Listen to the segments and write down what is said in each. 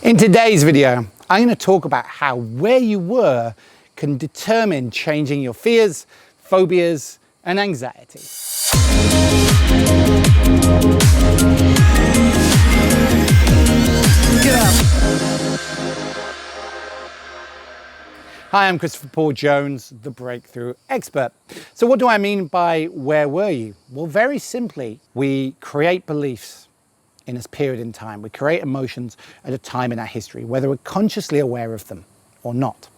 In today's video, I'm going to talk about how where you were can determine changing your fears, phobias, and anxiety. Hi, I'm Christopher Paul Jones, the breakthrough expert. So what do I mean by where were you? Well, very simply, we create beliefs in a period in time. We create emotions at a time in our history, whether we're consciously aware of them or not.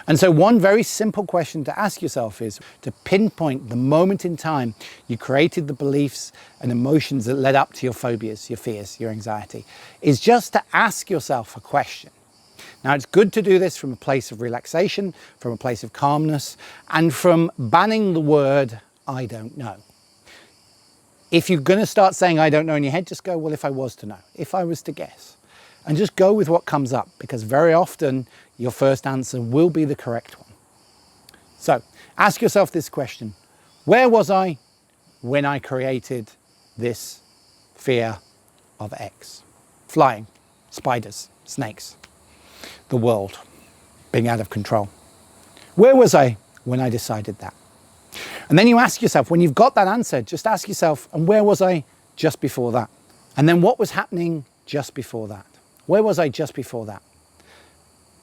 And so one very simple question to ask yourself is to pinpoint the moment in time you created the beliefs and emotions that led up to your phobias, your fears, your anxiety, is just to ask yourself a question. Now, it's good to do this from a place of relaxation, from a place of calmness, and from banning the word, I don't know. If you're going to start saying, I don't know in your head, just go, well, if I was to know, if I was to guess, and just go with what comes up, because very often your first answer will be the correct one. So ask yourself this question: where was I when I created this fear of X? Flying, spiders, snakes, the world being out of control. Where was I when I decided that? And then you ask yourself, when you've got that answer, just ask yourself, and where was I just before that? And then what was happening just before that? Where was I just before that?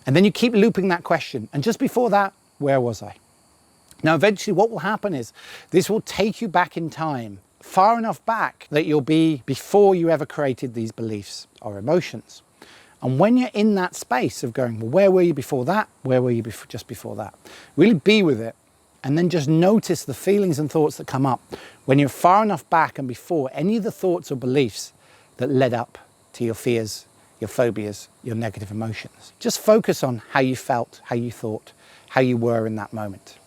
And then you keep looping that question. And just before that, where was I? Now, eventually what will happen is this will take you back in time, far enough back that you'll be before you ever created these beliefs or emotions. And when you're in that space of going, well, where were you before that? Where were you just before that? Really be with it. And then just notice the feelings and thoughts that come up when you're far enough back and before any of the thoughts or beliefs that led up to your fears, your phobias, your negative emotions. Just focus on how you felt, how you thought, how you were in that moment.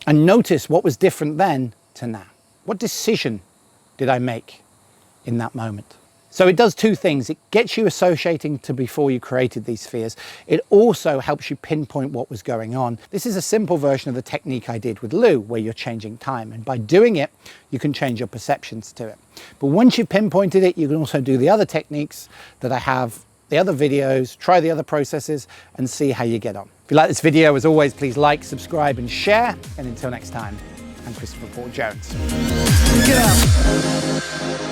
And notice what was different then to now. What decision did I make in that moment? So it does two things. It gets you associating to before you created these fears. It also helps you pinpoint what was going on. This is a simple version of the technique I did with Lou, where you're changing time. And by doing it, you can change your perceptions to it. But once you've pinpointed it, you can also do the other techniques that I have, the other videos, try the other processes, and see how you get on. If you like this video, as always, please like, subscribe, and share. And until next time, I'm Christopher Paul Jones. Get up.